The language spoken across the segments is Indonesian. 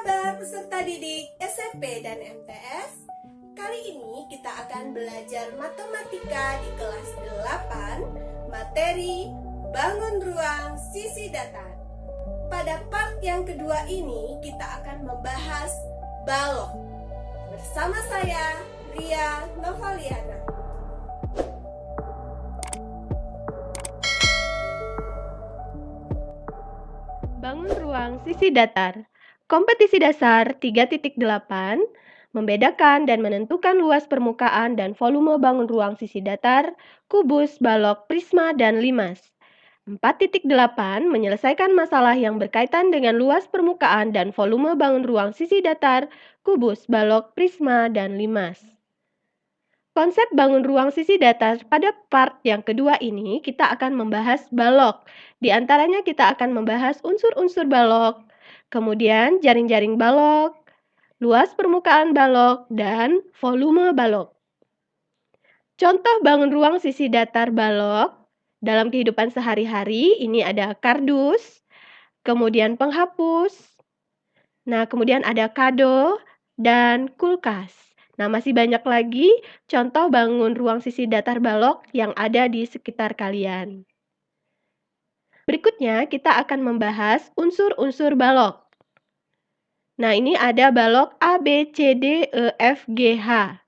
kabar peserta didik SMP dan MTS? Kali ini kita akan belajar matematika di kelas 8, materi bangun ruang sisi datar. Pada part yang kedua ini kita akan membahas balok. Bersama saya, Ria Novaliana. Bangun ruang sisi datar. Kompetisi dasar 3.8 membedakan dan menentukan luas permukaan dan volume bangun ruang sisi datar, kubus, balok, prisma, dan limas. 4.8 menyelesaikan masalah yang berkaitan dengan luas permukaan dan volume bangun ruang sisi datar, kubus, balok, prisma, dan limas. Konsep bangun ruang sisi datar pada part yang kedua ini kita akan membahas balok. Di antaranya kita akan membahas unsur-unsur balok, kemudian jaring-jaring balok, luas permukaan balok, dan volume balok. Contoh bangun ruang sisi datar balok dalam kehidupan sehari-hari ini ada kardus, kemudian penghapus, kemudian ada kado, dan kulkas. Masih banyak lagi contoh bangun ruang sisi datar balok yang ada di sekitar kalian. Berikutnya kita akan membahas unsur-unsur balok. Ini ada balok A, B, C, D, E, F, G, H.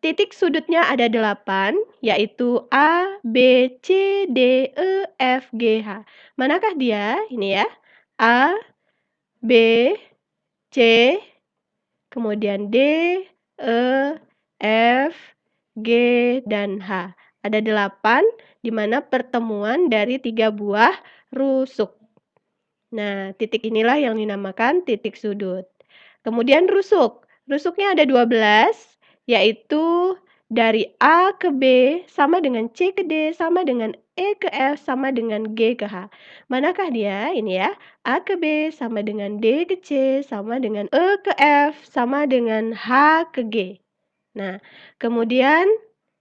Titik sudutnya ada 8, yaitu A, B, C, D, E, F, G, H. Manakah dia? Ini ya. A, B, C, kemudian D, E, F, G, dan H. Ada 8, di mana pertemuan dari 3 buah rusuk. Titik inilah yang dinamakan titik sudut. Kemudian rusuk. Rusuknya ada 12, yaitu dari A ke B sama dengan C ke D sama dengan E ke F sama dengan G ke H. Manakah dia? Ini ya. A ke B sama dengan D ke C sama dengan E ke F sama dengan H ke G. Kemudian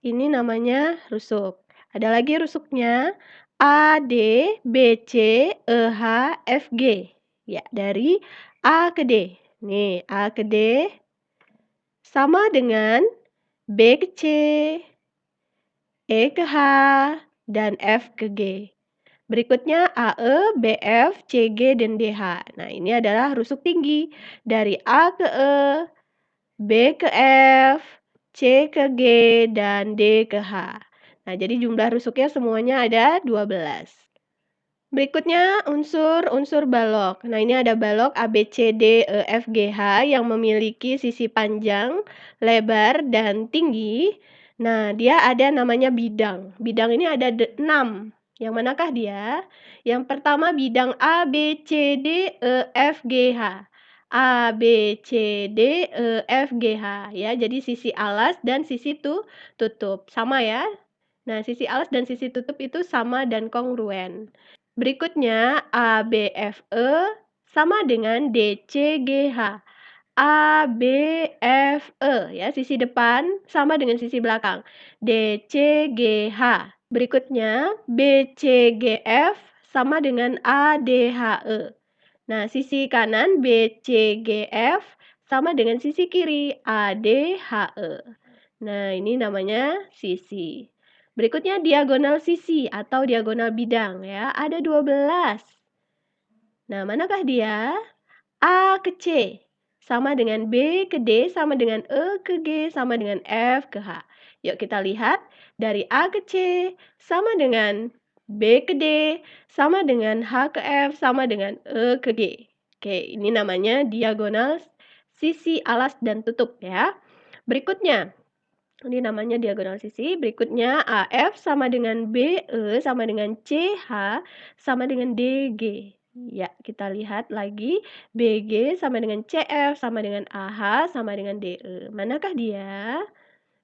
ini namanya rusuk. Ada lagi rusuknya A, D, B, C, E, H, F, G. Ya, dari A ke D. Nih, A ke D sama dengan B ke C, E ke H, dan F ke G. Berikutnya AE, BF, CG, dan DH. Ini adalah rusuk tinggi dari A ke E, B ke F, C ke G, dan D ke H. Jadi jumlah rusuknya semuanya ada 12. Berikutnya unsur-unsur balok. Ini ada balok A, B, C, D, E, F, G, H yang memiliki sisi panjang, lebar, dan tinggi. Dia ada namanya bidang. Bidang ini ada 6. Yang manakah dia? Yang pertama bidang A, B, C, D, E, F, G, H. A, B, C, D, E, F, G, H. Ya, jadi sisi alas dan sisi tutup. Sama ya. Sisi alas dan sisi tutup itu sama dan kongruen. Berikutnya A, B, F, E sama dengan D, C, G, H. A, B, F, E ya, sisi depan sama dengan sisi belakang. D, C, G, H. Berikutnya B, C, G, F sama dengan A, D, H, E. Sisi kanan B, C, G, F sama dengan sisi kiri A, D, H, E. Ini namanya sisi. Berikutnya diagonal sisi atau diagonal bidang ya, ada 12. Manakah dia? A ke C sama dengan B ke D sama dengan E ke G sama dengan F ke H. Yuk kita lihat, dari A ke C sama dengan B ke D sama dengan H ke F sama dengan E ke G. Oke, ini namanya diagonal sisi alas dan tutup ya. Berikutnya, ini namanya diagonal sisi. Berikutnya AF sama dengan BE sama dengan CH sama dengan DG. Ya, kita lihat lagi. BG sama dengan CF sama dengan AH sama dengan DE. Manakah dia?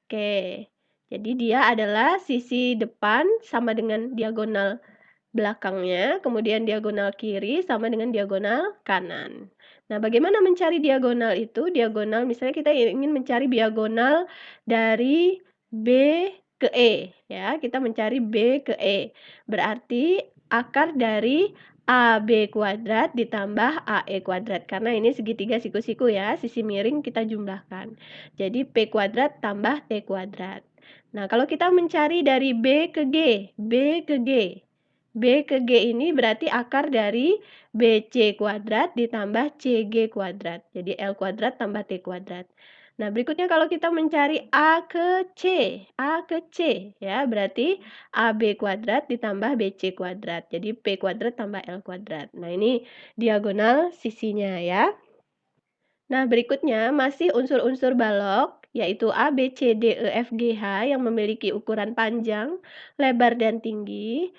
Oke. Jadi dia adalah sisi depan sama dengan diagonal belakangnya, kemudian diagonal kiri sama dengan diagonal kanan. Bagaimana mencari diagonal itu? Diagonal, misalnya kita ingin mencari diagonal dari B ke E, ya. Kita mencari B ke E. Berarti akar dari AB kuadrat ditambah AE kuadrat. Karena ini segitiga siku-siku ya, sisi miring kita jumlahkan. Jadi P kuadrat tambah T kuadrat. Nah, kalau kita mencari dari B ke G, B ke G. B ke G ini berarti akar dari BC kuadrat ditambah CG kuadrat. Jadi L kuadrat tambah T kuadrat. Nah, berikutnya kalau kita mencari A ke C, A ke C ya, berarti AB kuadrat ditambah BC kuadrat. Jadi P kuadrat tambah L kuadrat. Nah, ini diagonal sisinya ya. Nah, berikutnya masih unsur-unsur balok, yaitu A, B, C, D, E, F, G, H yang memiliki ukuran panjang, lebar, dan tinggi.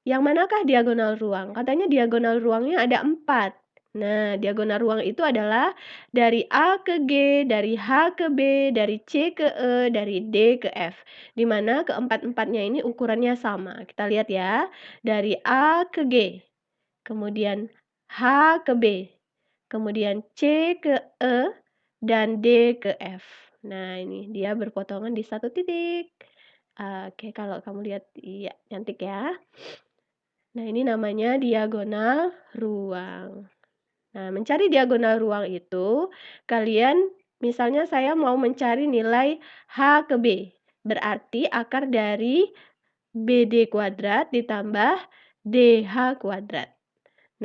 Yang manakah diagonal ruang? Katanya diagonal ruangnya ada 4. Nah, diagonal ruang itu adalah dari A ke G, dari H ke B, dari C ke E, dari D ke F. Di mana keempat-empatnya ini ukurannya sama. Kita lihat ya, dari A ke G, kemudian H ke B, kemudian C ke E, dan D ke F. Nah, ini dia berpotongan di satu titik. Oke, kalau kamu lihat, iya, cantik ya. Nah, ini namanya diagonal ruang. Nah, mencari diagonal ruang itu, kalian misalnya saya mau mencari nilai H ke B. Berarti akar dari BD kuadrat ditambah DH kuadrat.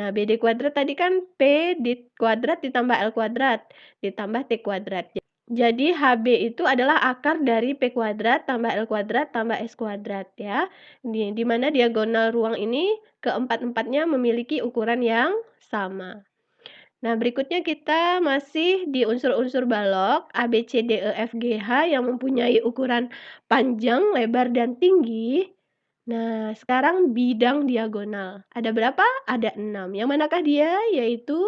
Nah, BD kuadrat tadi kan P di kuadrat ditambah L kuadrat, ditambah T kuadrat. Jadi HB itu adalah akar dari P kuadrat tambah L kuadrat tambah S kuadrat ya. Di mana diagonal ruang ini keempat-empatnya memiliki ukuran yang sama. Nah, berikutnya kita masih di unsur-unsur balok A, B, C, D, E, F, G, H yang mempunyai ukuran panjang, lebar, dan tinggi. Nah, sekarang bidang diagonal. Ada berapa? Ada 6. Yang manakah dia? Yaitu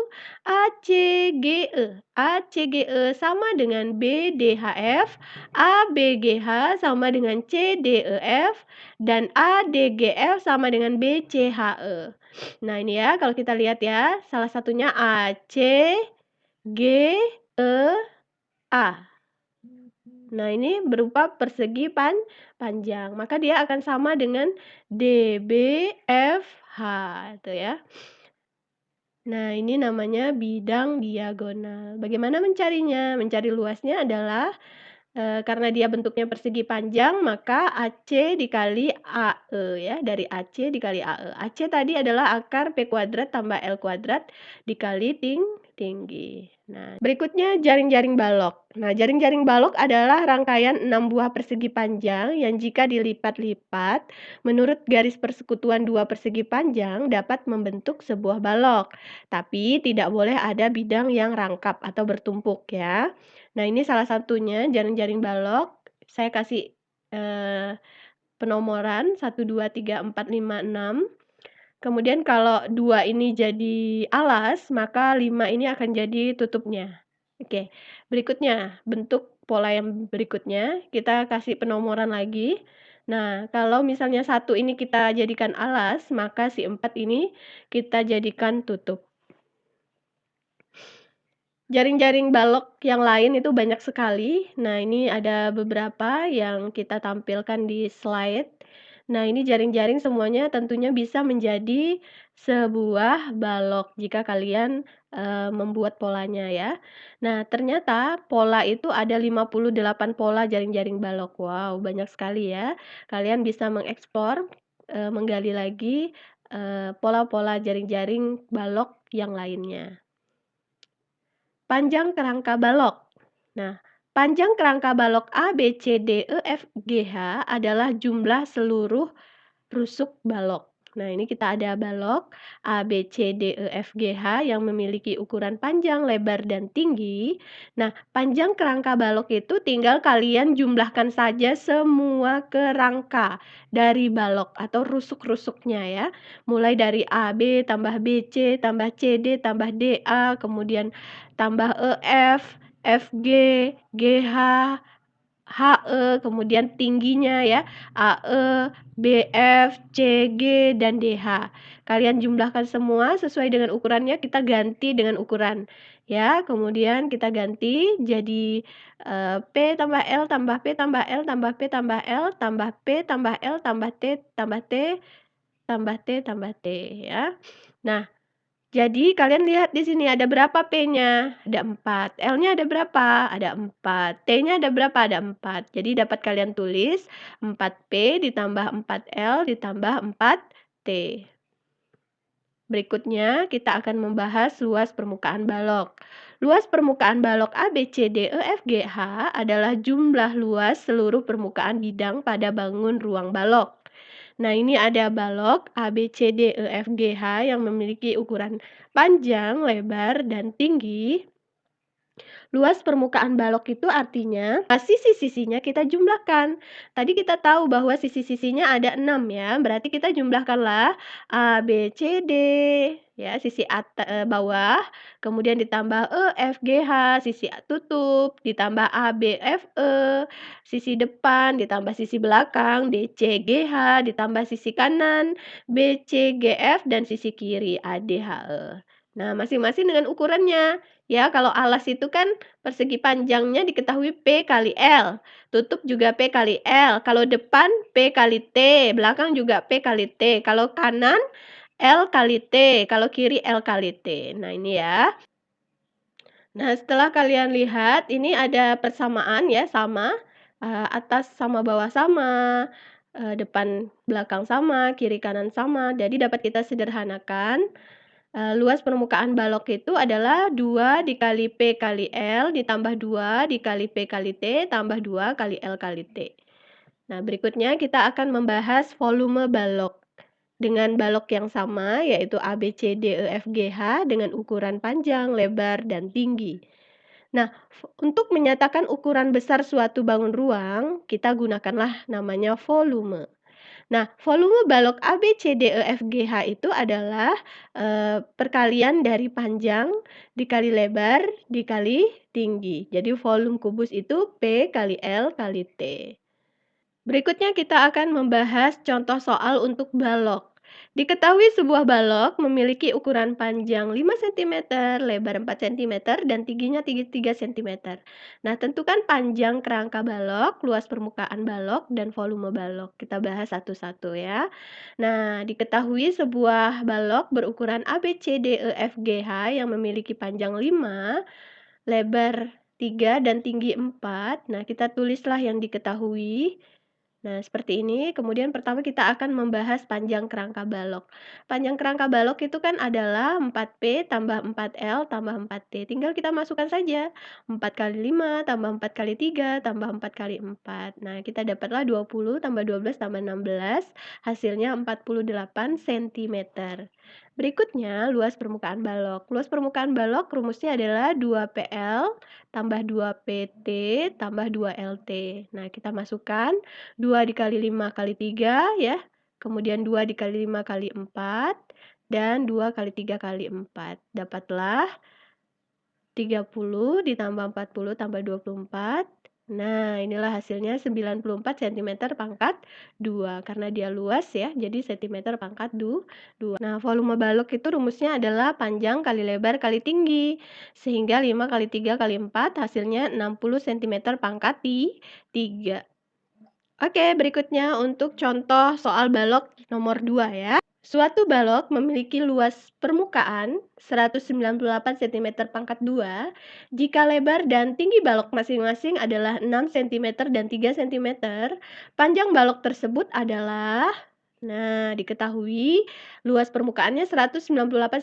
ACGE. ACGE sama dengan BDHF, ABGH sama dengan CDEF, dan ADGF sama dengan BCHE. Nah, ini ya, kalau kita lihat ya, salah satunya ACGE, A. Nah, ini berupa persegi panjang, maka dia akan sama dengan DBFH, itu ya. Nah, ini namanya bidang diagonal. Bagaimana mencarinya? Mencari luasnya adalah karena dia bentuknya persegi panjang, maka AC dikali AE ya, dari AC dikali AE. AC tadi adalah akar P kuadrat tambah L kuadrat dikali tinggi. Nah, berikutnya jaring-jaring balok. Nah, jaring-jaring balok adalah rangkaian 6 buah persegi panjang yang jika dilipat-lipat, menurut garis persekutuan dua persegi panjang dapat membentuk sebuah balok. Tapi tidak boleh ada bidang yang rangkap atau bertumpuk ya. Nah, ini salah satunya jaring-jaring balok. Saya kasih penomoran 1, 2, 3, 4, 5, 6. Kemudian kalau 2 ini jadi alas, maka 5 ini akan jadi tutupnya. Oke, berikutnya bentuk pola yang berikutnya, kita kasih penomoran lagi. Nah, kalau misalnya 1 ini kita jadikan alas, maka si 4 ini kita jadikan tutup. Jaring-jaring balok yang lain itu banyak sekali. Nah, ini ada beberapa yang kita tampilkan di slide. Nah, ini jaring-jaring semuanya tentunya bisa menjadi sebuah balok jika kalian membuat polanya ya. Nah, ternyata pola itu ada 58 pola jaring-jaring balok. Wow, banyak sekali ya. Kalian bisa mengeksplor, menggali lagi pola-pola jaring-jaring balok yang lainnya. Panjang kerangka balok. Nah, panjang kerangka balok A, B, C, D, E, F, G, H adalah jumlah seluruh rusuk balok. Nah, ini kita ada balok A, B, C, D, E, F, G, H yang memiliki ukuran panjang, lebar, dan tinggi. Nah, panjang kerangka balok itu tinggal kalian jumlahkan saja semua kerangka dari balok atau rusuk-rusuknya ya. Mulai dari A, B, tambah B, C, tambah C, D, tambah D, A, kemudian tambah E, F, F, G, G, H, HE, kemudian tingginya ya, AE, BF, CG, dan DH. Kalian jumlahkan semua sesuai dengan ukurannya, kita ganti dengan ukuran ya. Kemudian kita ganti jadi P tambah L tambah P tambah L tambah P tambah L tambah P tambah L tambah T tambah T tambah T tambah T ya. Nah, jadi kalian lihat di sini ada berapa P-nya? Ada 4. L-nya ada berapa? Ada 4. T-nya ada berapa? Ada 4. Jadi dapat kalian tulis 4P ditambah 4L ditambah 4T. Berikutnya, kita akan membahas luas permukaan balok. Luas permukaan balok A, B, C, D, E, F, G, H adalah jumlah luas seluruh permukaan bidang pada bangun ruang balok. Nah, ini ada balok A, B, C, D, E, F, G, H yang memiliki ukuran panjang, lebar, dan tinggi. Luas permukaan balok itu artinya sisi-sisinya kita jumlahkan. Tadi kita tahu bahwa sisi-sisinya ada 6 ya, berarti kita jumlahkanlah A, B, C, D ya, sisi bawah, kemudian ditambah E, F, G, H, sisi tutup, ditambah A, B, F, E, sisi depan, ditambah sisi belakang, D, C, G, H, ditambah sisi kanan, B, C, G, F, dan sisi kiri, A, D, H, E. Nah, masing-masing dengan ukurannya. Ya, kalau alas itu kan persegi panjangnya diketahui P kali L, tutup juga P kali L, kalau depan P kali T, belakang juga P kali T, kalau kanan L kali T, kalau kiri L kali T. Nah, ini ya. Nah, setelah kalian lihat ini ada persamaan ya, sama, atas sama bawah sama, depan belakang sama, kiri kanan sama, jadi dapat kita sederhanakan. Luas permukaan balok itu adalah 2 dikali P kali L ditambah 2 dikali P kali T tambah 2 kali L kali T. Nah, berikutnya kita akan membahas volume balok. Dengan balok yang sama, yaitu A, B, C, D, E, F, G, H dengan ukuran panjang, lebar, dan tinggi. Nah, untuk menyatakan ukuran besar suatu bangun ruang, kita gunakanlah namanya volume. Nah, volume balok A, B, C, D, E, F, G, H itu adalah perkalian dari panjang dikali lebar dikali tinggi. Jadi volume kubus itu P kali L kali T. Berikutnya kita akan membahas contoh soal untuk balok. Diketahui sebuah balok memiliki ukuran panjang 5 cm, lebar 4 cm, dan tingginya 3 cm. Nah, tentukan panjang kerangka balok, luas permukaan balok, dan volume balok. Kita bahas satu-satu ya. Nah, diketahui sebuah balok berukuran A, B, C, D, E, F, G, H yang memiliki panjang 5, lebar 3, dan tinggi 4. Nah, kita tulislah yang diketahui. Nah, seperti ini. Kemudian pertama kita akan membahas panjang kerangka balok. Panjang kerangka balok itu kan adalah 4P tambah 4L tambah 4T. Tinggal kita masukkan saja. 4 kali 5 tambah 4 kali 3 tambah 4 kali 4. Nah, kita dapatlah 20 tambah 12 tambah 16. Hasilnya 48 cm. Berikutnya, luas permukaan balok. Luas permukaan balok rumusnya adalah 2PL tambah 2PT tambah 2LT. Nah, kita masukkan 2 dikali 5 kali 3 ya, kemudian 2 dikali 5 kali 4, dan 2 kali 3 kali 4. Dapatlah 30 ditambah 40 tambah 24. Nah, inilah hasilnya 94 cm pangkat 2. Karena dia luas ya, jadi cm pangkat 2. Nah, volume balok itu rumusnya adalah panjang kali lebar kali tinggi. Sehingga 5 kali 3 kali 4 hasilnya 60 cm pangkat 3. Oke, berikutnya untuk contoh soal balok nomor 2 ya. Suatu balok memiliki luas permukaan 198 cm pangkat 2 jika lebar dan tinggi balok masing-masing adalah 6 cm dan 3 cm. Panjang balok tersebut adalah, nah, diketahui luas permukaannya 198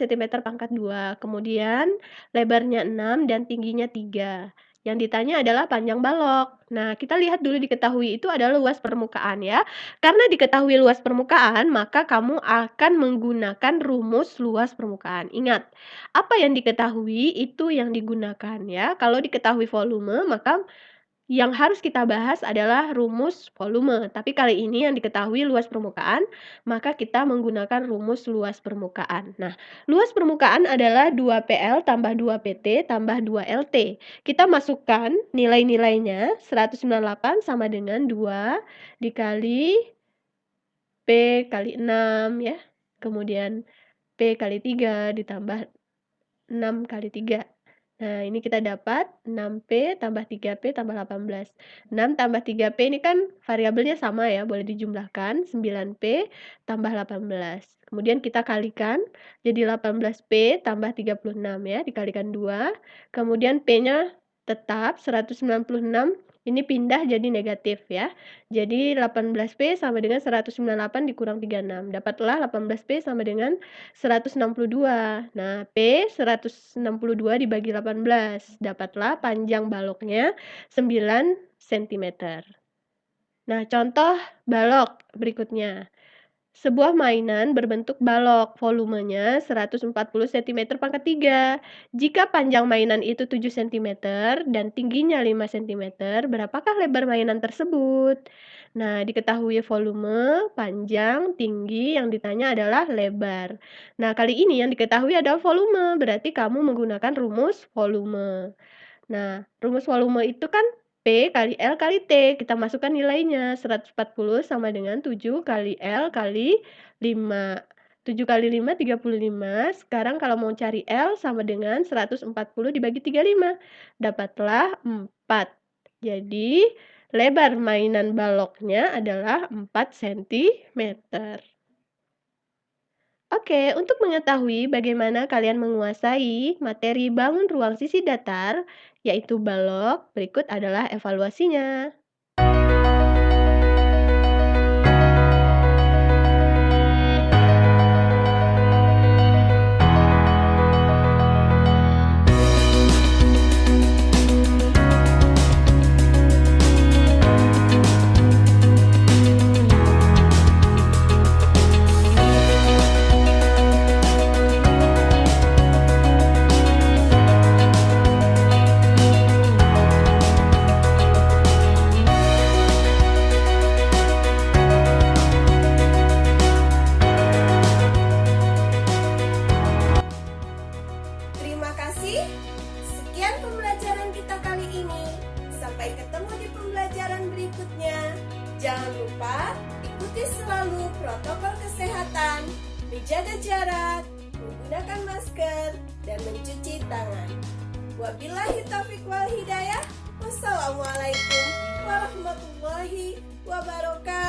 cm pangkat 2, kemudian lebarnya 6 dan tingginya 3. Yang ditanya adalah panjang balok. Nah, kita lihat dulu diketahui itu adalah luas permukaan ya. Karena diketahui luas permukaan, maka kamu akan menggunakan rumus luas permukaan. Ingat, apa yang diketahui itu yang digunakan ya. Kalau diketahui volume, maka yang harus kita bahas adalah rumus volume. Tapi kali ini yang diketahui luas permukaan, maka kita menggunakan rumus luas permukaan. Nah, luas permukaan adalah 2PL tambah 2PT tambah 2LT. Kita masukkan nilai-nilainya, 198 sama dengan 2 dikali P kali 6 ya. Kemudian P kali 3 ditambah 6 kali 3. Nah, ini kita dapat 6P tambah 3P tambah 18. 6 tambah 3P ini kan variabelnya sama ya, boleh dijumlahkan, 9P tambah 18. Kemudian kita kalikan, jadi 18P tambah 36 ya, dikalikan 2. Kemudian P-nya tetap 196, ini pindah jadi negatif ya. Jadi 18P sama dengan 198 dikurang 36. Dapatlah 18P sama dengan 162. Nah, P 162 dibagi 18. Dapatlah panjang baloknya 9 cm. Nah, contoh balok berikutnya. Sebuah mainan berbentuk balok, volumenya 140 cm pangkat 3. Jika panjang mainan itu 7 cm dan tingginya 5 cm, berapakah lebar mainan tersebut? Nah, diketahui volume, panjang, tinggi, yang ditanya adalah lebar. Nah, kali ini yang diketahui adalah volume, berarti kamu menggunakan rumus volume. Nah, rumus volume itu kan P kali L kali T, kita masukkan nilainya, 140 sama dengan 7 kali L kali 5. 7 kali 5, 35. Sekarang kalau mau cari L sama dengan 140 dibagi 35. Dapatlah 4. Jadi, lebar mainan baloknya adalah 4 cm. Oke, untuk mengetahui bagaimana kalian menguasai materi bangun ruang sisi datar, yaitu balok, berikut adalah evaluasinya. Terima kasih. Sekian pembelajaran kita kali ini. Sampai ketemu di pembelajaran berikutnya. Jangan lupa ikuti selalu protokol kesehatan, menjaga jarak, menggunakan masker, dan mencuci tangan. Wabillahi taufiq wal hidayah. Wassalamualaikum warahmatullahi wabarakatuh.